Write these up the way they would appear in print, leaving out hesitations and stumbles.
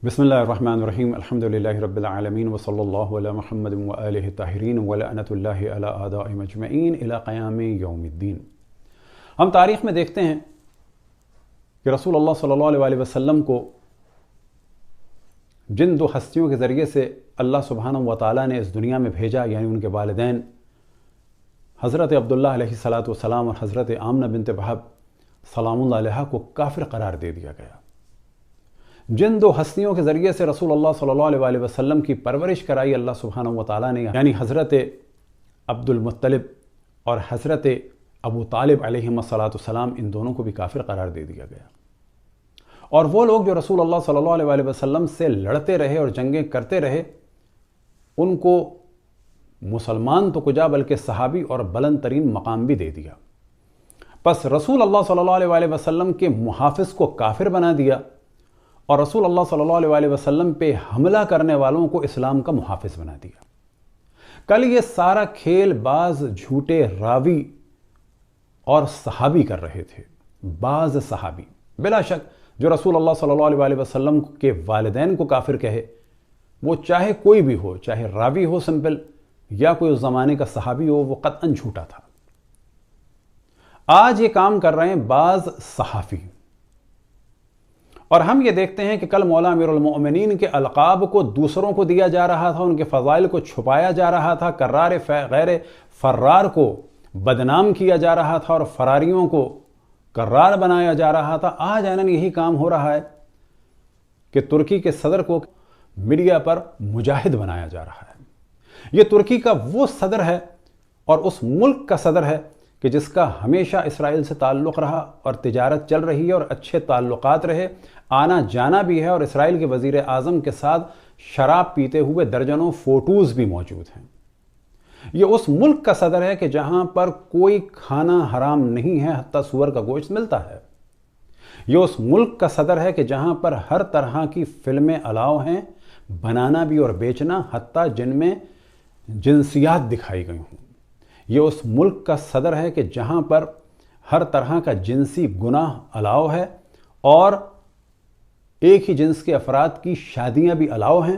بسم اللہ الرحمن الرحیم الحمدللہ رب العالمین وصلی اللہ علی محمد وآلہ الطاہرین ولعنۃ اللہ علی اعدائهم اجمعین الی قیام یوم الدین۔ ہم تاریخ میں دیکھتے ہیں کہ رسول اللہ صلی اللہ علیہ وسلم کو جن دو ہستیوں کے ذریعے سے اللہ سبحانہ و تعالیٰ نے اس دنیا میں بھیجا، یعنی ان کے والدین حضرت عبداللہ علیہ السلام اور حضرت آمنہ بنت وہب سلام اللہ علیہا کو کافر قرار دے دیا گیا۔ جن دو ہستیوں کے ذریعے سے رسول اللہ صلی اللہ علیہ وسلم کی پرورش کرائی اللہ سبحانہ و تعالیٰ نے، یعنی حضرت عبد المطلب اور حضرت ابو طالب علیہم السلام، ان دونوں کو بھی کافر قرار دے دیا گیا۔ اور وہ لوگ جو رسول اللہ صلی اللہ علیہ وسلم سے لڑتے رہے اور جنگیں کرتے رہے، ان کو مسلمان تو کجا بلکہ صحابی اور بلند ترین مقام بھی دے دیا۔ پس رسول اللہ صلی اللہ علیہ وسلم کے محافظ کو کافر بنا دیا اور رسول اللہ صلی اللہ علیہ وسلم پہ حملہ کرنے والوں کو اسلام کا محافظ بنا دیا۔ کل یہ سارا کھیل بعض جھوٹے راوی اور صحابی کر رہے تھے۔ بعض صحابی بلا شک جو رسول اللہ صلی اللہ علیہ وسلم کے والدین کو کافر کہے، وہ چاہے کوئی بھی ہو، چاہے راوی ہو سمپل یا کوئی اس زمانے کا صحابی ہو، وہ قطعاً جھوٹا تھا۔ آج یہ کام کر رہے ہیں بعض صحافی، اور ہم یہ دیکھتے ہیں کہ کل مولا امیر المؤمنین کے القاب کو دوسروں کو دیا جا رہا تھا، ان کے فضائل کو چھپایا جا رہا تھا، کرار غیر فرار کو بدنام کیا جا رہا تھا اور فراریوں کو کرار بنایا جا رہا تھا۔ آج اینن یہی کام ہو رہا ہے کہ ترکی کے صدر کو میڈیا پر مجاہد بنایا جا رہا ہے۔ یہ ترکی کا وہ صدر ہے اور اس ملک کا صدر ہے کہ جس کا ہمیشہ اسرائیل سے تعلق رہا اور تجارت چل رہی ہے اور اچھے تعلقات رہے، آنا جانا بھی ہے، اور اسرائیل کے وزیر اعظم کے ساتھ شراب پیتے ہوئے درجنوں فوٹوز بھی موجود ہیں۔ یہ اس ملک کا صدر ہے کہ جہاں پر کوئی کھانا حرام نہیں ہے، حتیٰ سور کا گوشت ملتا ہے۔ یہ اس ملک کا صدر ہے کہ جہاں پر ہر طرح کی فلمیں الاؤ ہیں، بنانا بھی اور بیچنا، حتیٰ جن میں جنسیات دکھائی گئی ہوں۔ یہ اس ملک کا صدر ہے کہ جہاں پر ہر طرح کا جنسی گناہ الاؤ ہے اور ایک ہی جنس کے افراد کی شادیاں بھی الاؤ ہیں،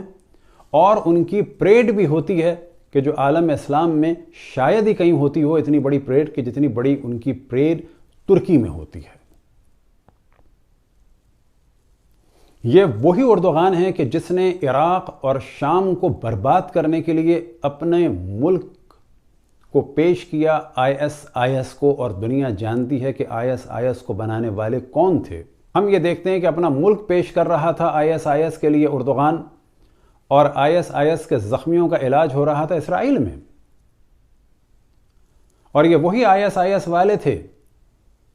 اور ان کی پریڈ بھی ہوتی ہے کہ جو عالم اسلام میں شاید ہی کہیں ہوتی ہو اتنی بڑی پریڈ، کہ جتنی بڑی ان کی پریڈ ترکی میں ہوتی ہے۔ یہ وہی اردوغان ہے کہ جس نے عراق اور شام کو برباد کرنے کے لیے اپنے ملک کو پیش کیا ISIS کو، اور دنیا جانتی ہے کہ ISIS کو بنانے والے کون تھے۔ ہم یہ دیکھتے ہیں کہ اپنا ملک پیش کر رہا تھا ISIS کے لیے اردوغان، اور ISIS کے زخمیوں کا علاج ہو رہا تھا اسرائیل میں۔ اور یہ وہی ISIS والے تھے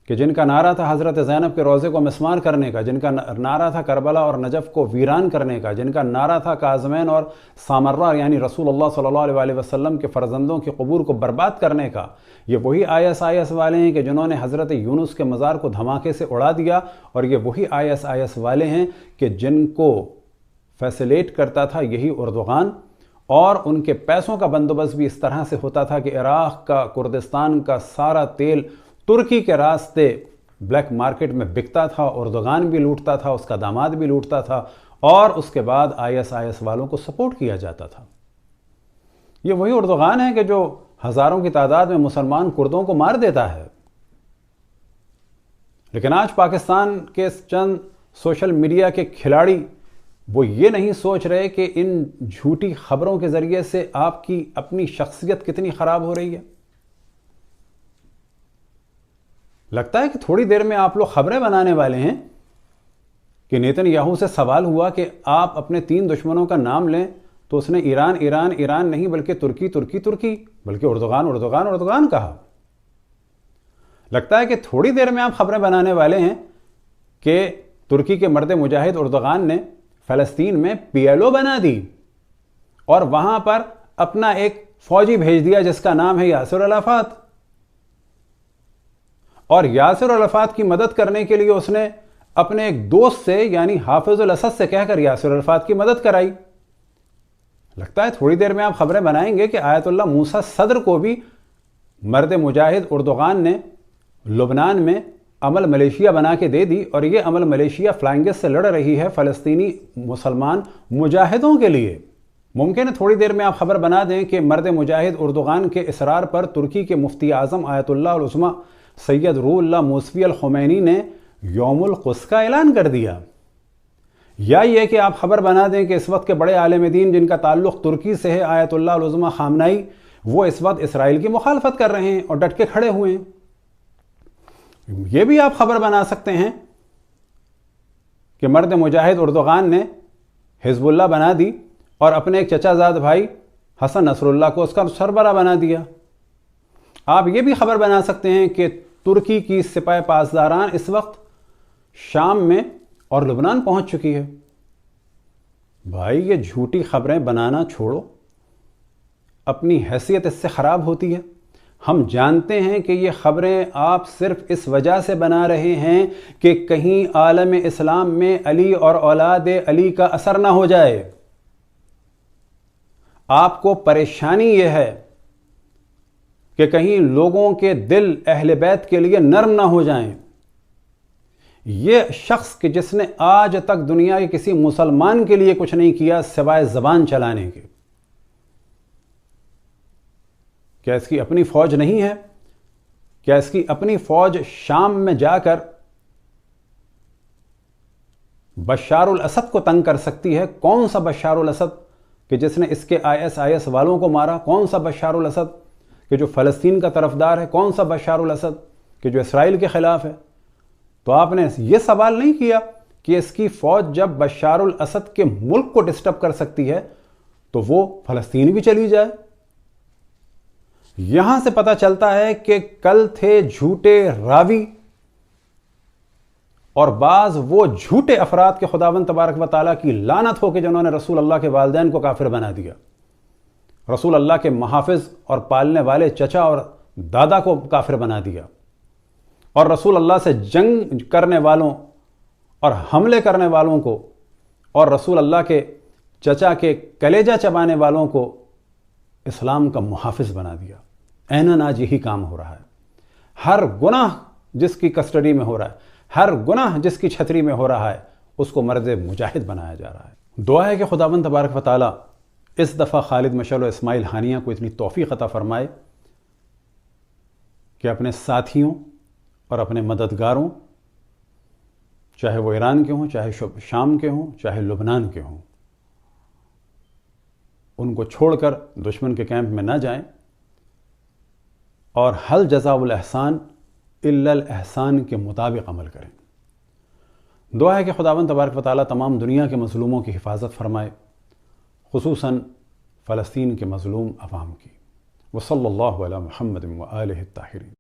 کہ جن کا نعرہ تھا حضرت زینب کے روضے کو مسمار کرنے کا، جن کا نعرہ تھا کربلا اور نجف کو ویران کرنے کا، جن کا نعرہ تھا کاظمین اور سامرہ یعنی رسول اللہ صلی اللہ علیہ وسلم کے فرزندوں کے قبور کو برباد کرنے کا۔ یہ وہی ISIS والے ہیں کہ جنہوں نے حضرت یونس کے مزار کو دھماکے سے اڑا دیا، اور یہ وہی ISIS والے ہیں کہ جن کو فیسلیٹ کرتا تھا یہی اردوغان، اور ان کے پیسوں کا بندوبست بھی اس طرح سے ہوتا تھا کہ عراق کا، کردستان کا سارا تیل ترکی کے راستے بلیک مارکیٹ میں بکتا تھا، اردوغان بھی لوٹتا تھا، اس کا داماد بھی لوٹتا تھا، اور اس کے بعد ISIS والوں کو سپورٹ کیا جاتا تھا۔ یہ وہی اردوغان ہے کہ جو ہزاروں کی تعداد میں مسلمان کردوں کو مار دیتا ہے۔ لیکن آج پاکستان کے چند سوشل میڈیا کے کھلاڑی وہ یہ نہیں سوچ رہے کہ ان جھوٹی خبروں کے ذریعے سے آپ کی اپنی شخصیت کتنی خراب ہو رہی ہے۔ لگتا ہے کہ تھوڑی دیر میں آپ لوگ خبریں بنانے والے ہیں کہ نیتن یاہو سے سوال ہوا کہ آپ اپنے 3 دشمنوں کا نام لیں، تو اس نے ایران نہیں بلکہ ترکی بلکہ اردوغان کہا۔ لگتا ہے کہ تھوڑی دیر میں آپ خبریں بنانے والے ہیں کہ ترکی کے مرد مجاہد اردوغان نے فلسطین میں PLO بنا دی اور وہاں پر اپنا ایک فوجی بھیج دیا جس کا نام ہے یاسر عرفات، اور یاسر عرفات کی مدد کرنے کے لیے اس نے اپنے ایک دوست سے یعنی حافظ الاسد سے کہہ کر یاسر عرفات کی مدد کرائی۔ لگتا ہے تھوڑی دیر میں آپ خبریں بنائیں گے کہ آیت اللہ موسیٰ صدر کو بھی مرد مجاہد اردوغان نے لبنان میں عمل ملیشیا بنا کے دے دی، اور یہ عمل ملیشیا فلائنگس سے لڑ رہی ہے فلسطینی مسلمان مجاہدوں کے لیے۔ ممکن ہے تھوڑی دیر میں آپ خبر بنا دیں کہ مرد مجاہد اردوغان کے اصرار پر ترکی کے مفتی اعظم آیت اللہ العظمی سید روح اللہ موسوی الخمینی نے یوم القدس کا اعلان کر دیا، یا یہ کہ آپ خبر بنا دیں کہ اس وقت کے بڑے عالم دین جن کا تعلق ترکی سے ہے، آیت اللہ العظمی خامنائی، وہ اس وقت اسرائیل کی مخالفت کر رہے ہیں اور ڈٹ کے کھڑے ہوئے ہیں۔ یہ بھی آپ خبر بنا سکتے ہیں کہ مرد مجاہد اردوغان نے حزب اللہ بنا دی اور اپنے ایک چچا زاد بھائی حسن نصر اللہ کو اس کا سربراہ بنا دیا۔ آپ یہ بھی خبر بنا سکتے ہیں کہ ترکی کی سپاہ پاسداران اس وقت شام میں اور لبنان پہنچ چکی ہے۔ بھائی یہ جھوٹی خبریں بنانا چھوڑو، اپنی حیثیت اس سے خراب ہوتی ہے۔ ہم جانتے ہیں کہ یہ خبریں آپ صرف اس وجہ سے بنا رہے ہیں کہ کہیں عالم اسلام میں علی اور اولاد علی کا اثر نہ ہو جائے۔ آپ کو پریشانی یہ ہے کہ کہیں لوگوں کے دل اہل بیت کے لیے نرم نہ ہو جائیں۔ یہ شخص کہ جس نے آج تک دنیا کے کسی مسلمان کے لیے کچھ نہیں کیا سوائے زبان چلانے کے، کیا اس کی اپنی فوج نہیں ہے؟ کیا اس کی اپنی فوج شام میں جا کر بشار الاسد کو تنگ کر سکتی ہے؟ کون سا بشار الاسد کہ جس نے اس کے IS والوں کو مارا؟ کون سا بشار الاسد کہ جو فلسطین کا طرفدار ہے؟ کون سا بشار الاسد کہ جو اسرائیل کے خلاف ہے؟ تو آپ نے یہ سوال نہیں کیا کہ اس کی فوج جب بشار الاسد کے ملک کو ڈسٹرب کر سکتی ہے تو وہ فلسطین بھی چلی جائے؟ یہاں سے پتہ چلتا ہے کہ کل تھے جھوٹے راوی اور بعض وہ جھوٹے افراد کے خداوند تبارک و تعالیٰ کی لعنت ہو کہ جنہوں نے رسول اللہ کے والدین کو کافر بنا دیا، رسول اللہ کے محافظ اور پالنے والے چچا اور دادا کو کافر بنا دیا، اور رسول اللہ سے جنگ کرنے والوں اور حملے کرنے والوں کو اور رسول اللہ کے چچا کے کلیجہ چبانے والوں کو اسلام کا محافظ بنا دیا۔ عیناً آج یہی کام ہو رہا ہے۔ ہر گناہ جس کی کسٹڈی میں ہو رہا ہے، ہر گناہ جس کی چھتری میں ہو رہا ہے، اس کو مرد مجاہد بنایا جا رہا ہے۔ دعا ہے کہ خداوند تبارک و تعالیٰ اس دفعہ خالد مشعل و اسماعیل ہانیہ کو اتنی توفیق عطا فرمائے کہ اپنے ساتھیوں اور اپنے مددگاروں، چاہے وہ ایران کے ہوں، چاہے شام کے ہوں، چاہے لبنان کے ہوں، ان کو چھوڑ کر دشمن کے کیمپ میں نہ جائیں، اور حل جزاء الاحسان الا الاحسان کے مطابق عمل کریں۔ دعا ہے کہ خداوند تبارک و تعالیٰ تمام دنیا کے مظلوموں کی حفاظت فرمائے، خصوصاً فلسطین کے مظلوم عوام کی۔ وصلی اللہ علی محمد وآلہ الطاہرین۔